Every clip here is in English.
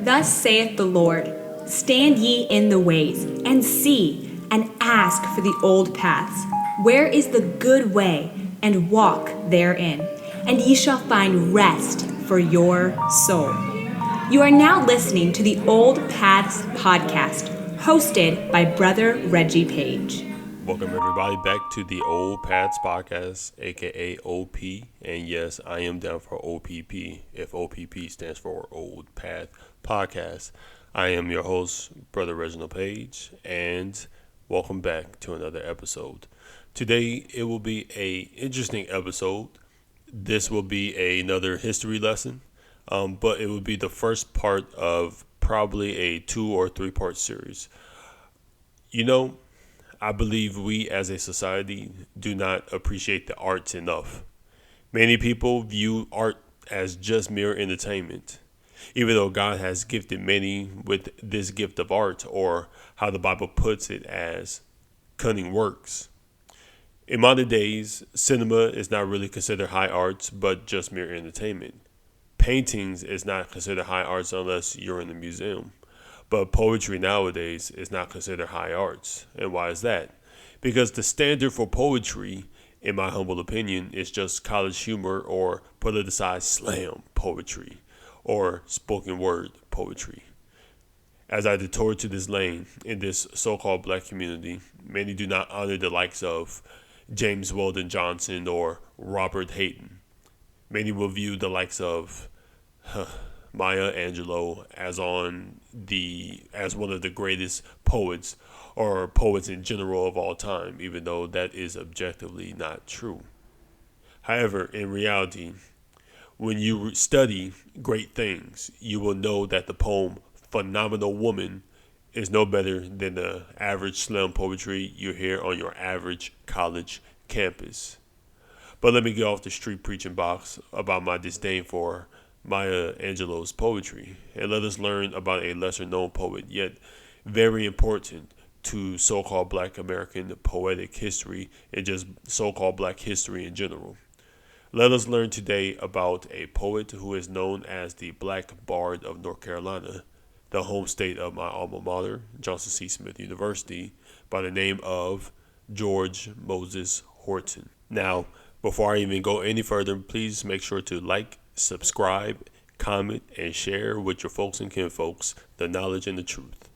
Thus saith the Lord, stand ye in the ways, and see, and ask for the old paths, where is the good way, and walk therein, and ye shall find rest for your soul. You are now listening to the Old Paths Podcast, hosted by Brother Reggie Paige. Welcome everybody back to the Old Paths Podcast, aka OP, and yes, I am down for OPP, if OPP stands for Old Path Podcast. I am your host, Brother Reginald Paige, and welcome back to another episode. Today, it will be a interesting episode. This will be another history lesson, but it will be the first part of probably a 2 or 3 part series. I believe we as a society do not appreciate the arts enough. Many people view art as just mere entertainment, even though God has gifted many with this gift of art, or how the Bible puts it, as cunning works. In modern days, cinema is not really considered high arts, but just mere entertainment. Paintings is not considered high arts unless you're in a museum. But poetry nowadays is not considered high arts. And why is that? Because the standard for poetry, in my humble opinion, is just college humor or politicized slam poetry or spoken word poetry. As I detour to this lane in this so-called black community, many do not honor the likes of James Weldon Johnson or Robert Hayden. Many will view the likes of Maya Angelou as one of the greatest poets, or poets in general of all time, even though that is objectively not true. However, in reality, when you study great things, you will know that the poem Phenomenal Woman is no better than the average slam poetry you hear on your average college campus. But let me get off the street preaching box about my disdain for Maya Angelou's poetry, and let us learn about a lesser known poet, yet very important to so-called black American poetic history and just so-called black history in general. Let us learn today about a poet who is known as the Black Bard of North Carolina, the home state of my alma mater, Johnson C. Smith University, by the name of George Moses Horton. Now, before I even go any further, please make sure to like, subscribe, comment, and share with your folks and kinfolks the knowledge and the truth.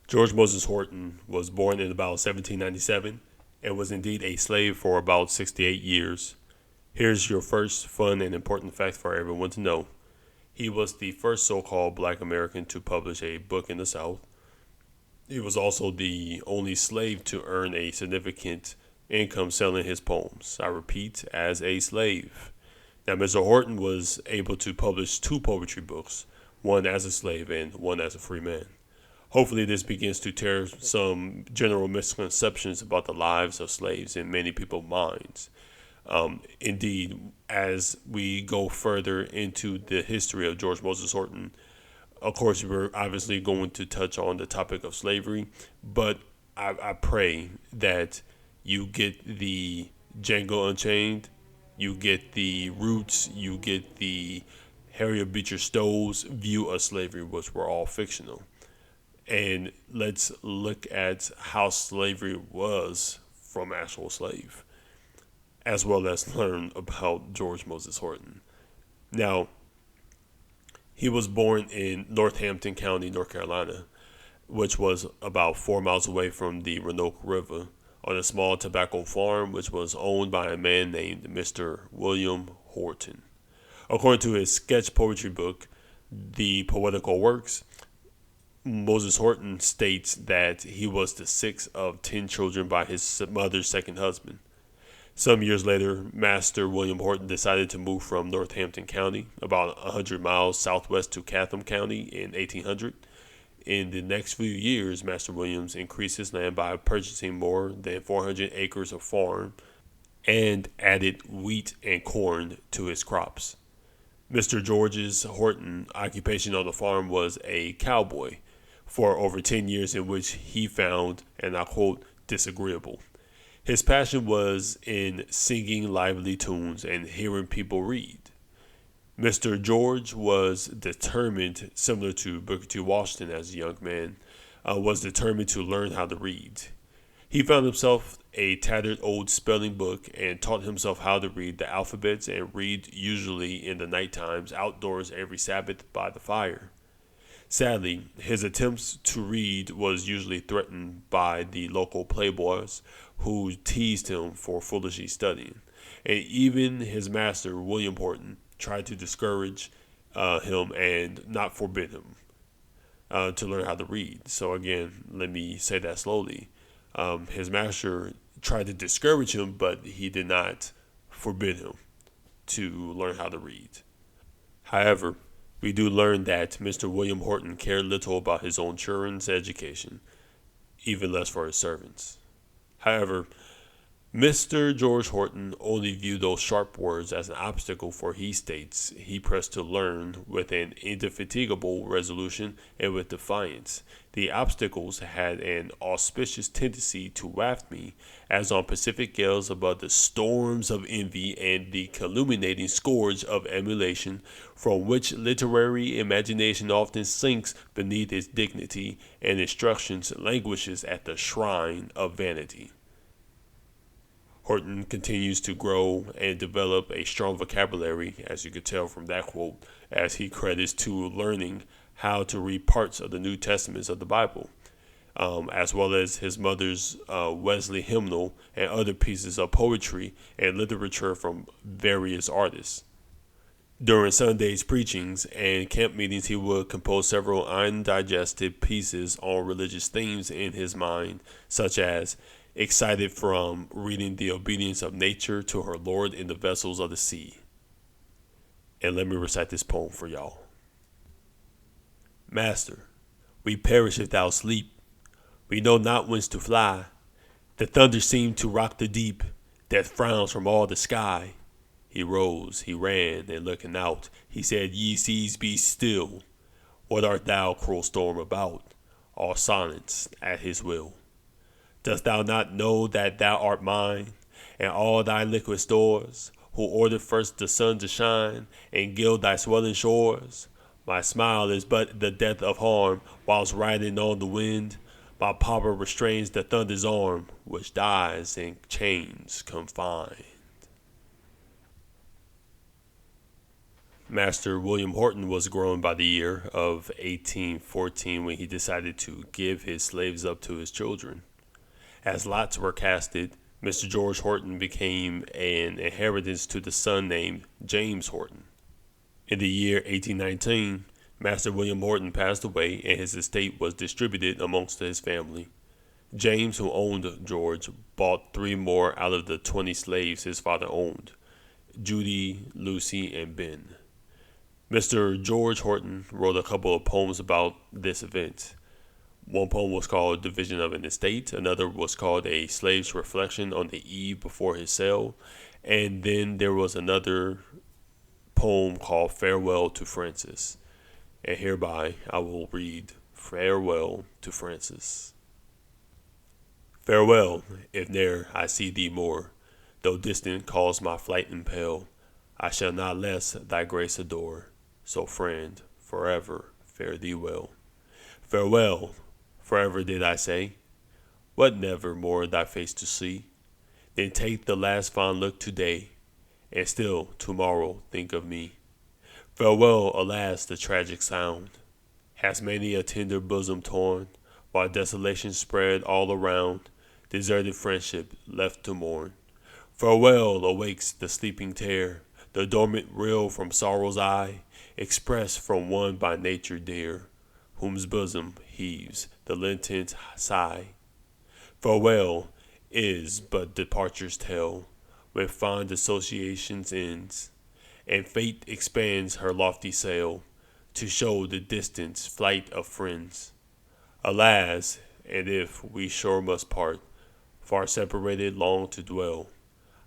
George Moses Horton was born in about 1797 and was indeed a slave for about 68 years. Here's your first fun and important fact for everyone to know. He was the first so-called black American to publish a book in the South. He was also the only slave to earn a significant income selling his poems. I repeat, as a slave. Now, Mr. Horton was able to publish 2 poetry books, one as a slave and one as a free man. Hopefully, this begins to tear some general misconceptions about the lives of slaves in many people's minds. Indeed, as we go further into the history of George Moses Horton, of course, we're obviously going to touch on the topic of slavery, but I pray that you get the Django Unchained, you get the Roots, you get the Harriet Beecher Stowe's view of slavery, which were all fictional. And let's look at how slavery was from actual slave, as well as learn about George Moses Horton. Now, he was born in Northampton County, North Carolina, which was about 4 miles away from the Roanoke River, on a small tobacco farm which was owned by a man named Mr. William Horton. According to his sketch poetry book, The Poetical Works, Moses Horton states that he was the 6th of 10 children by his mother's second husband. Some years later, Master William Horton decided to move from Northampton County, about 100 miles southwest, to Chatham County in 1800. In the next few years, Master Williams increased his land by purchasing more than 400 acres of farm and added wheat and corn to his crops. Mr. George's Horton occupation on the farm was a cowboy for over 10 years, in which he found, and I quote, disagreeable. His passion was in singing lively tunes and hearing people read. Mr. George was determined, similar to Booker T. Washington as a young man, was determined to learn how to read. He found himself a tattered old spelling book and taught himself how to read the alphabets and read usually in the night times outdoors every Sabbath by the fire. Sadly, his attempts to read was usually threatened by the local playboys who teased him for foolishly studying. And even his master, William Horton, tried to discourage him and not forbid him to learn how to read. So again, let me say that slowly. His master tried to discourage him, but he did not forbid him to learn how to read. However, we do learn that Mr. William Horton cared little about his own children's education, even less for his servants. However, Mr. George Horton only viewed those sharp words as an obstacle, for he states he pressed to learn with an indefatigable resolution and with defiance. The obstacles had an auspicious tendency to waft me, as on Pacific gales, above the storms of envy and the calumniating scourge of emulation, from which literary imagination often sinks beneath its dignity, and instruction languishes at the shrine of vanity. Horton continues to grow and develop a strong vocabulary, as you could tell from that quote, as he credits to learning how to read parts of the New Testaments of the Bible, as well as his mother's Wesley hymnal and other pieces of poetry and literature from various artists. During Sunday's preachings and camp meetings, he would compose several undigested pieces on religious themes in his mind, such as excited from reading the obedience of nature to her Lord in the vessels of the sea. And let me recite this poem for y'all. Master, we perish if thou sleep. We know not whence to fly. The thunder seemed to rock the deep. Death frowns from all the sky. He rose, he ran, and looking out, he said, Ye seas, be still. What art thou, cruel storm, about? All silence at his will. Dost thou not know that thou art mine, and all thy liquid stores, who ordered first the sun to shine, and gild thy swelling shores? My smile is but the death of harm, whilst riding on the wind. My power restrains the thunder's arm, which dies in chains confined. Master William Horton was grown by the year of 1814 when he decided to give his slaves up to his children. As lots were casted, Mr. George Horton became an inheritance to the son named James Horton. In the year 1819, Master William Horton passed away and his estate was distributed amongst his family. James, who owned George, bought 3 more out of the 20 slaves his father owned, Judy, Lucy, and Ben. Mr. George Horton wrote a couple of poems about this event. One poem was called Division of an Estate. Another was called A Slave's Reflection on the Eve Before His Sale. And then there was another poem called Farewell to Francis. And hereby I will read Farewell to Francis. Farewell, if ne'er I see thee more, though distant calls my flight impel, I shall not less thy grace adore. So friend, forever fare thee well. Farewell, forever did I say, what never more thy face to see? Then take the last fond look today, and still tomorrow think of me. Farewell, alas, the tragic sound has many a tender bosom torn, while desolation spread all around, deserted friendship left to mourn. Farewell, awakes the sleeping tear, the dormant rill from sorrow's eye, expressed from one by nature dear, whose bosom heaves the Lenten sigh. Farewell is but departure's tale, when fond associations ends, and fate expands her lofty sail, to show the distant flight of friends. Alas, and if we sure must part, far separated long to dwell,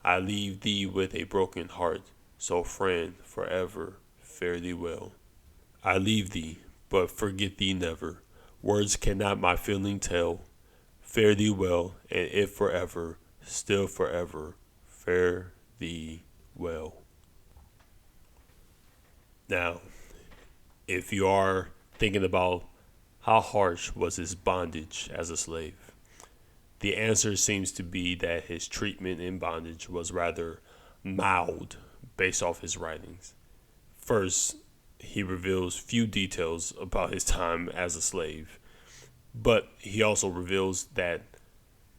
I leave thee with a broken heart, so friend, forever fare thee well. I leave thee, but forget thee never. Words cannot my feeling tell. Fare thee well, and if forever, still forever, fare thee well. Now, if you are thinking about how harsh was his bondage as a slave, the answer seems to be that his treatment in bondage was rather mild based off his writings. First, he reveals few details about his time as a slave, but he also reveals that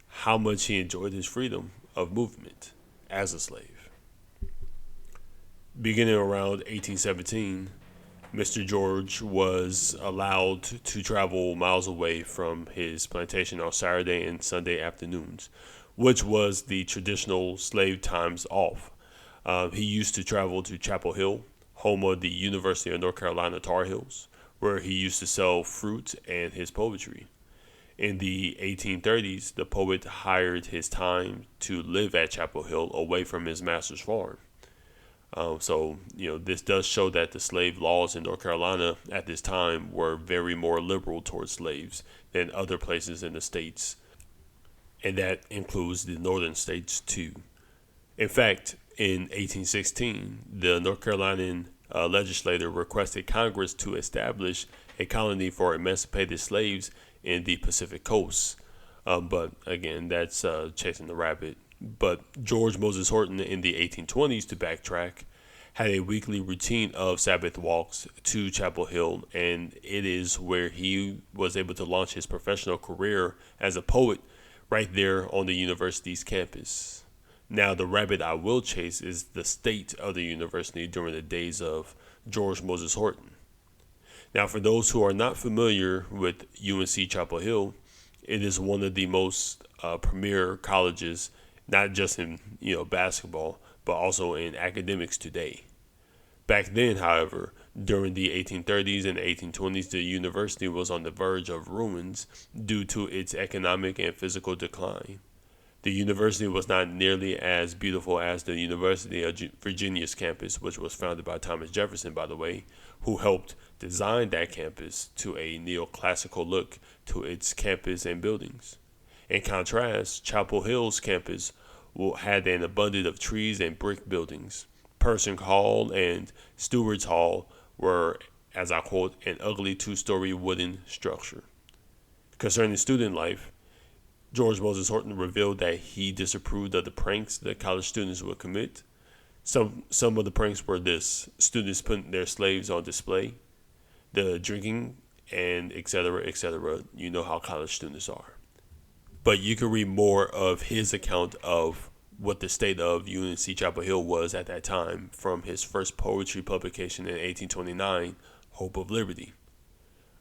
how much he enjoyed his freedom of movement as a slave. Beginning around 1817, Mr. George was allowed to travel miles away from his plantation on Saturday and Sunday afternoons, which was the traditional slave times off. He used to travel to Chapel Hill, home of the University of North Carolina Tar Heels, where he used to sell fruit and his poetry. In the 1830s, the poet hired his time to live at Chapel Hill away from his master's farm. This does show that the slave laws in North Carolina at this time were very more liberal towards slaves than other places in the states. And that includes the northern states too. In fact, in 1816, the North Carolinian legislator requested Congress to establish a colony for emancipated slaves in the Pacific coast. But again, that's chasing the rabbit. But George Moses Horton in the 1820s, to backtrack, had a weekly routine of Sabbath walks to Chapel Hill, and it is where he was able to launch his professional career as a poet right there on the university's campus. Now, the rabbit I will chase is the state of the university during the days of George Moses Horton. Now, for those who are not familiar with UNC Chapel Hill, it is one of the most premier colleges, not just in basketball, but also in academics today. Back then, however, during the 1830s and 1820s, the university was on the verge of ruins due to its economic and physical decline. The university was not nearly as beautiful as the University of Virginia's campus, which was founded by Thomas Jefferson, by the way, who helped design that campus to a neoclassical look to its campus and buildings. In contrast, Chapel Hill's campus had an abundance of trees and brick buildings. Pershing Hall and Stewart's Hall were, as I quote, an ugly two-story wooden structure. Concerning student life, George Moses Horton revealed that he disapproved of the pranks that college students would commit. Some of the pranks were this: students putting their slaves on display, the drinking, and etc., etc. You know how college students are. But you can read more of his account of what the state of UNC Chapel Hill was at that time from his first poetry publication in 1829, Hope of Liberty.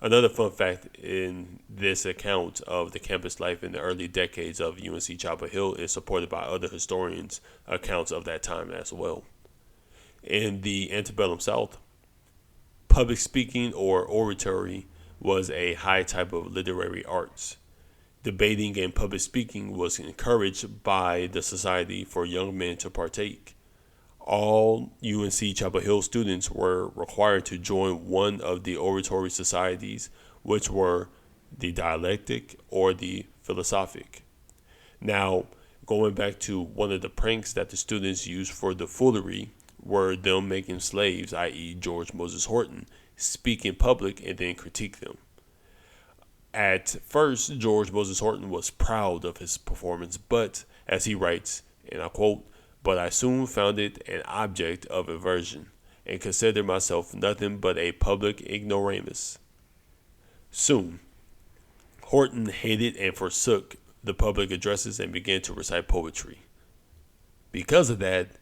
Another fun fact in this account of the campus life in the early decades of UNC Chapel Hill is supported by other historians' accounts of that time as well. In the antebellum South, public speaking or oratory was a high type of literary arts. Debating and public speaking was encouraged by the Society for Young Men to partake. All UNC Chapel Hill students were required to join one of the oratory societies, which were the dialectic or the philosophic. Now, going back to one of the pranks that the students used for the foolery were them making slaves, i.e. George Moses Horton, speak in public and then critique them. At first, George Moses Horton was proud of his performance, but, as he writes, and I quote, "But I soon found it an object of aversion, and considered myself nothing but a public ignoramus." Soon, Horton hated and forsook the public addresses and began to recite poetry. Because of that,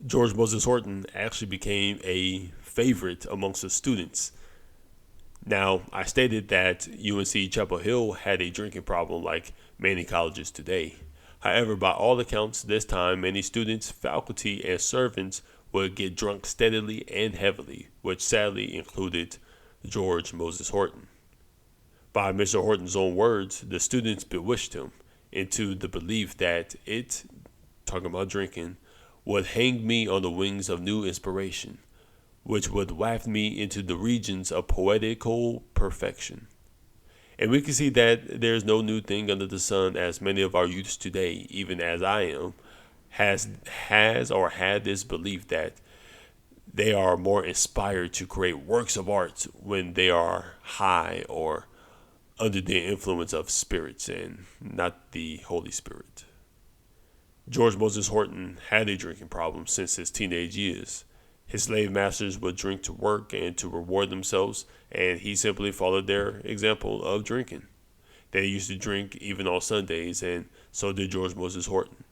George Moses Horton actually became a favorite amongst the students. Now, I stated that UNC Chapel Hill had a drinking problem like many colleges today. However, by all accounts, this time many students, faculty, and servants would get drunk steadily and heavily, which sadly included George Moses Horton. By Mr. Horton's own words, the students bewitched him into the belief that it, talking about drinking, would hang me on the wings of new inspiration, which would waft me into the regions of poetical perfection. And we can see that there's no new thing under the sun, as many of our youths today, even as I am, has or had this belief that They are more inspired to create works of art when they are high or under the influence of spirits and not the Holy Spirit. George Moses Horton had a drinking problem since his teenage years. His slave masters would drink to work and to reward themselves, and he simply followed their example of drinking. They used to drink even on Sundays, and so did George Moses Horton.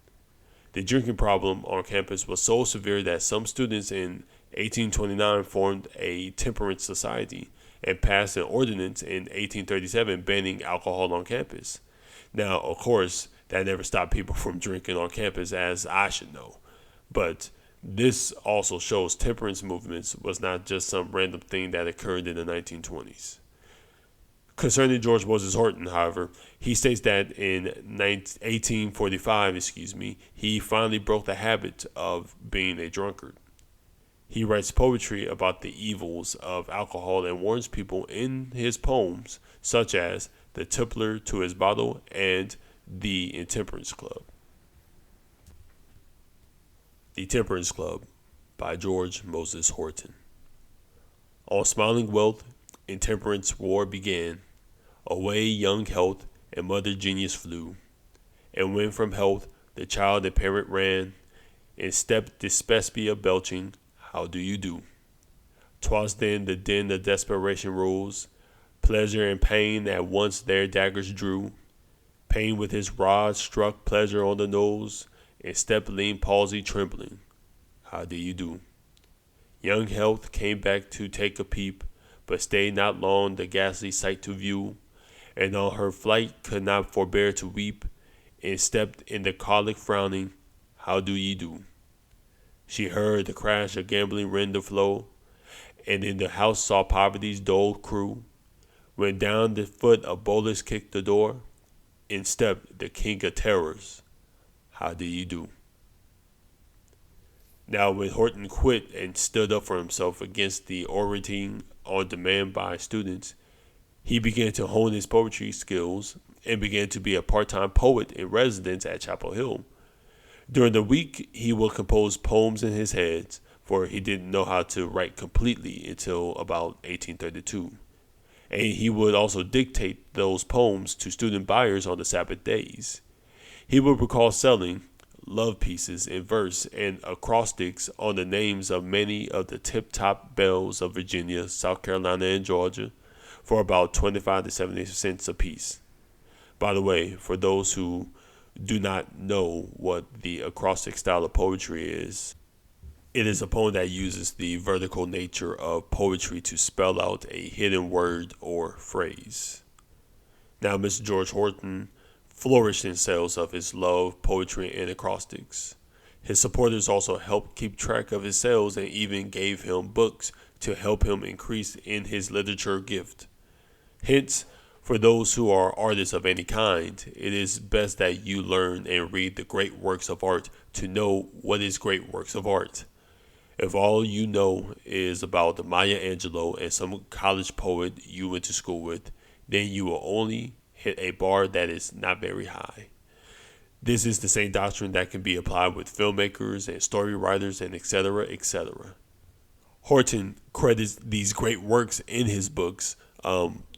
The drinking problem on campus was so severe that some students in 1829 formed a temperance society and passed an ordinance in 1837 banning alcohol on campus. Now, of course, that never stopped people from drinking on campus, as I should know. But this also shows temperance movements was not just some random thing that occurred in the 1920s. Concerning George Moses Horton, however, he states that in 1845, he finally broke the habit of being a drunkard. He writes poetry about the evils of alcohol and warns people in his poems, such as The Tippler to His Bottle and The Intemperance Club. The Temperance Club by George Moses Horton. On smiling wealth, intemperance war began. Away young health and mother genius flew. And when from health the child and parent ran, in stepped dyspepsia belching, how do you do? 'Twas then the din of desperation rose. Pleasure and pain at once their daggers drew. Pain with his rod struck pleasure on the nose, and stepped lean palsy trembling. How do you do? Young health came back to take a peep, but stayed not long the ghastly sight to view, and on her flight could not forbear to weep, and stepped in the colic frowning. How do ye do? She heard the crash of gambling rend the flow, and in the house saw poverty's dull crew. When down the foot of bolus kicked the door, in stepped the king of terrors. How do you do? Now when Horton quit and stood up for himself against the orating on demand by students, he began to hone his poetry skills and began to be a part-time poet in residence at Chapel Hill. During the week, he would compose poems in his head, for he didn't know how to write completely until about 1832. And he would also dictate those poems to student buyers on the Sabbath days. He would recall selling love pieces in verse and acrostics on the names of many of the tip-top belles of Virginia, South Carolina, and Georgia for about 25 to 70 cents apiece. By the way, for those who do not know what the acrostic style of poetry is, it is a poem that uses the vertical nature of poetry to spell out a hidden word or phrase. Now, Mr. George Horton flourished in sales of his love, poetry, and acrostics. His supporters also helped keep track of his sales and even gave him books to help him increase in his literature gift. Hence, for those who are artists of any kind, it is best that you learn and read the great works of art to know what is great works of art. If all you know is about Maya Angelou and some college poet you went to school with, then you will only hit a bar that is not very high. This is the same doctrine that can be applied with filmmakers and story writers and etc., etc. Horton credits these great works in his books,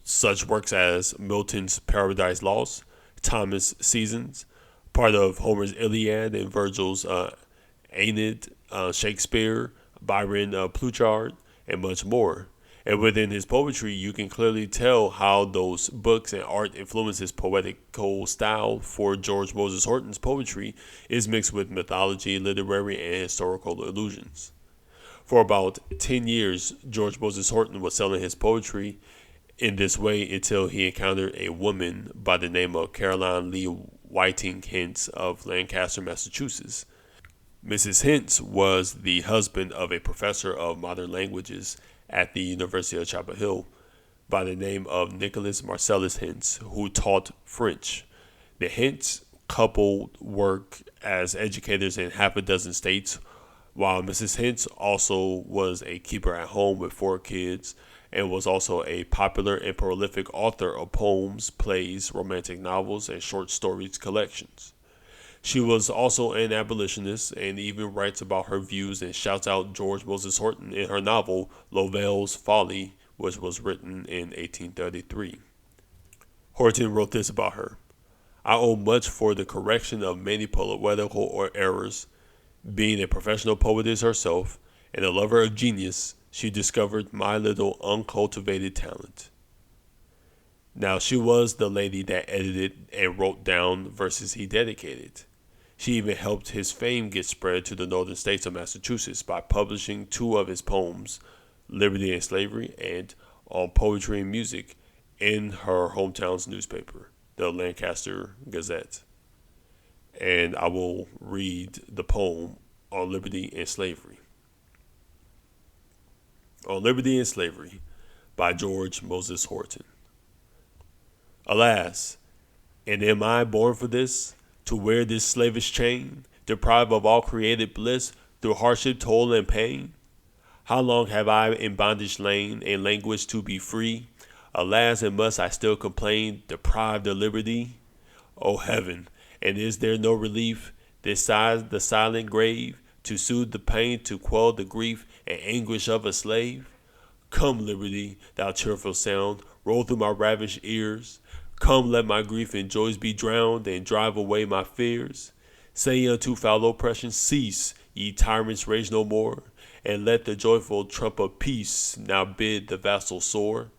such works as Milton's Paradise Lost, Thomas Seasons, part of Homer's Iliad and Virgil's Aeneid, Shakespeare, Byron, Plutarch, and much more. And within his poetry, you can clearly tell how those books and art influence his poetical style. For George Moses Horton's poetry is mixed with mythology, literary, and historical allusions. For about 10 years, George Moses Horton was selling his poetry in this way until he encountered a woman by the name of Caroline Lee Whiting Hintz of Lancaster, Massachusetts. Mrs. Hintz was the husband of a professor of modern languages at the University of Chapel Hill by the name of Nicholas Marcellus Hintz, who taught French. The Hintz couple worked as educators in half a dozen states, while Mrs. Hintz also was a keeper at home with 4 kids and was also a popular and prolific author of poems, plays, romantic novels, and short stories collections. She was also an abolitionist and even writes about her views and shouts out George Moses Horton in her novel Lovell's Folly, which was written in 1833. Horton wrote this about her. I owe much for the correction of many poetical errors. Being a professional poetess herself and a lover of genius, she discovered my little uncultivated talent. Now, she was the lady that edited and wrote down verses he dedicated. She even helped his fame get spread to the northern states of Massachusetts by publishing two of his poems, Liberty and Slavery and On Poetry and Music, in her hometown's newspaper, the Lancaster Gazette. And I will read the poem on liberty and slavery. On Liberty and Slavery by George Moses Horton. Alas, and am I born for this, to wear this slavish chain, deprived of all created bliss through hardship, toil, and pain? How long have I in bondage lain and languished to be free? Alas, and must I still complain, deprived of liberty? O heaven, and is there no relief, this side the silent grave, to soothe the pain, to quell the grief and anguish of a slave? Come, liberty, thou cheerful sound, roll through my ravished ears. Come, let my grief and joys be drowned, and drive away my fears. Say unto foul oppression, cease, ye tyrants, rage no more, and let the joyful trump of peace now bid the vassal soar.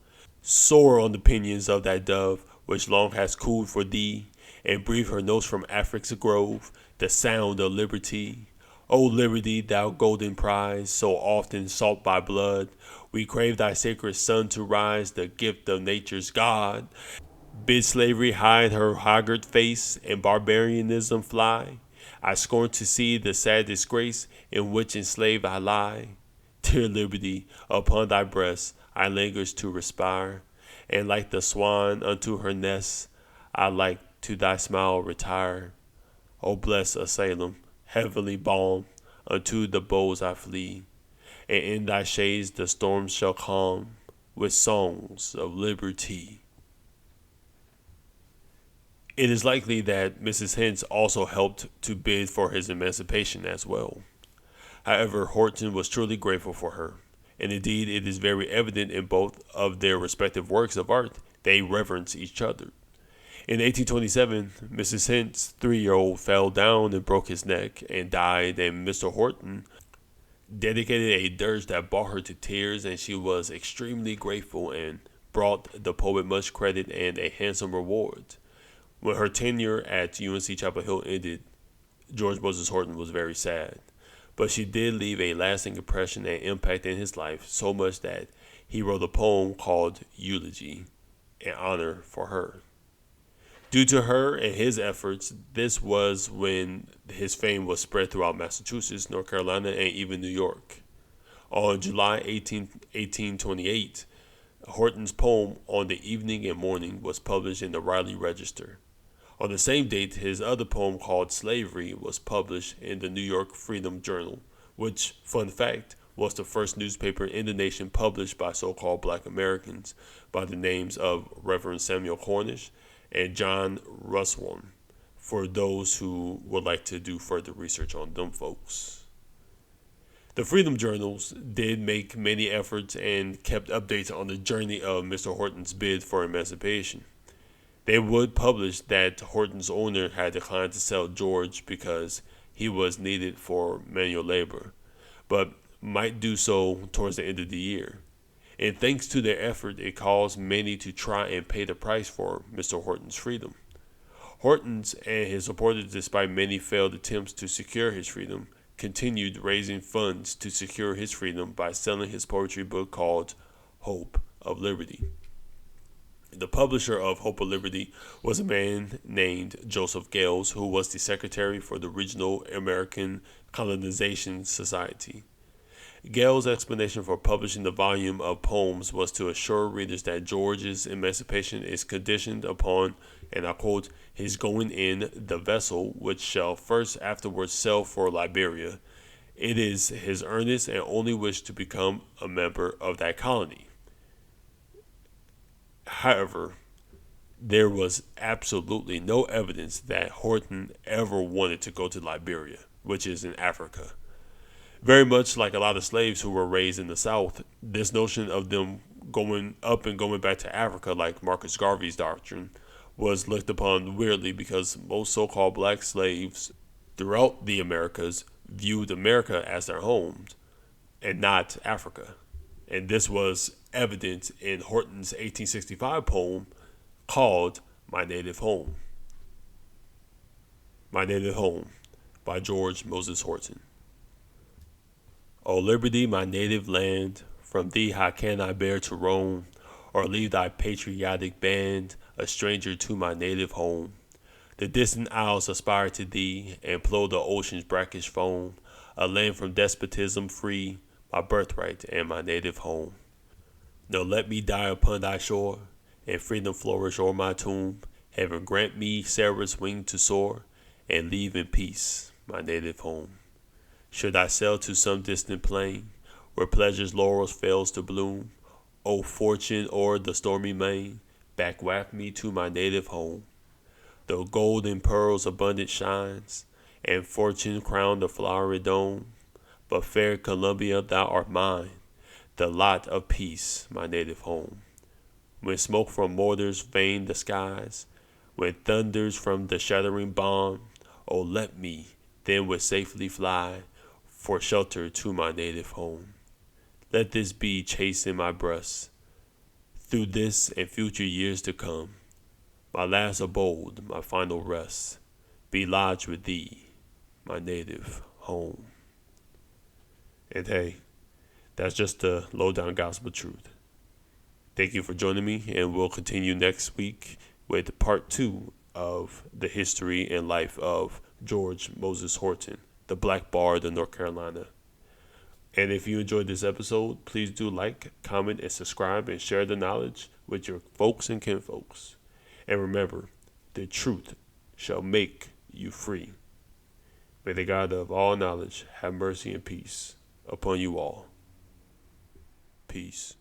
Soar on the pinions of thy dove, which long has cooled for thee, and breathe her notes from Afric's grove, the sound of liberty. O liberty, thou golden prize, so often sought by blood, we crave thy sacred sun to rise, the gift of nature's God. Bid slavery hide her haggard face, and barbarianism fly. I scorn to see the sad disgrace in which enslaved I lie. Dear liberty, upon thy breast I lingers to respire, and like the swan unto her nest, I like to thy smile retire. O bless asylum, heavenly balm, unto the bows I flee, and in thy shades the storms shall calm, with songs of liberty. It is likely that Mrs. Hens also helped to bid for his emancipation as well. However, Horton was truly grateful for her, and indeed it is very evident in both of their respective works of art they reverence each other. In 1827, Mrs. Hens' 3-year-old fell down and broke his neck and died, and Mr. Horton dedicated a dirge that brought her to tears, and she was extremely grateful and brought the poet much credit and a handsome reward. When her tenure at UNC Chapel Hill ended, George Moses Horton was very sad, but she did leave a lasting impression and impact in his life, so much that he wrote a poem called Eulogy in honor for her. Due to her and his efforts, this was when his fame was spread throughout Massachusetts, North Carolina, and even New York. On July 18, 1828, Horton's poem On the Evening and Morning was published in the Raleigh Register. On the same date, his other poem called Slavery was published in the New York Freedom Journal, which, fun fact, was the first newspaper in the nation published by so-called Black Americans by the names of Reverend Samuel Cornish and John Russwell, for those who would like to do further research on them folks. The Freedom Journals did make many efforts and kept updates on the journey of Mr. Horton's bid for emancipation. They would publish that Horton's owner had declined to sell George because he was needed for manual labor, but might do so towards the end of the year. And thanks to their effort, it caused many to try and pay the price for Mr. Horton's freedom. Horton's and his supporters, despite many failed attempts to secure his freedom, continued raising funds to secure his freedom by selling his poetry book called Hope of Liberty. The publisher of Hope of Liberty was a man named Joseph Gales, who was the secretary for the Regional American Colonization Society. Gale's explanation for publishing the volume of poems was to assure readers that George's emancipation is conditioned upon, and I quote, his going in the vessel which shall first afterwards sail for Liberia. It is his earnest and only wish to become a member of that colony. However, there was absolutely no evidence that Horton ever wanted to go to Liberia, which is in Africa. Very much like a lot of slaves who were raised in the South, this notion of them going up and going back to Africa, like Marcus Garvey's doctrine, was looked upon weirdly because most so called black slaves throughout the Americas viewed America as their homes and not Africa. And this was evident in Horton's 1865 poem called My Native Home. My Native Home by George Moses Horton. O liberty, my native land, from thee how can I bear to roam, or leave thy patriotic band, a stranger to my native home? The distant isles aspire to thee, and plough the ocean's brackish foam, a land from despotism free, my birthright and my native home. No, let me die upon thy shore, and freedom flourish o'er my tomb. Heaven grant me Sarah's wing to soar, and leave in peace my native home. Should I sail to some distant plain, where pleasure's laurels fails to bloom, O fortune o'er the stormy main, back waft me to my native home. Though gold and pearls abundant shines, and fortune crown the flowery dome, but fair Columbia, thou art mine, the lot of peace, my native home. When smoke from mortars vein the skies, when thunders from the shattering bomb, oh let me then with safely fly for shelter to my native home. Let this be chaste in my breast, through this and future years to come. My last abode, my final rest, be lodged with thee, my native home. And hey, that's just the lowdown gospel truth. Thank you for joining me, and we'll continue next week with part 2 of the history and life of George Moses Horton, the Black Bard of North Carolina. And if you enjoyed this episode, please do like, comment, and subscribe, and share the knowledge with your folks and kinfolks. And remember, the truth shall make you free. May the God of all knowledge have mercy and peace upon you all. Peace.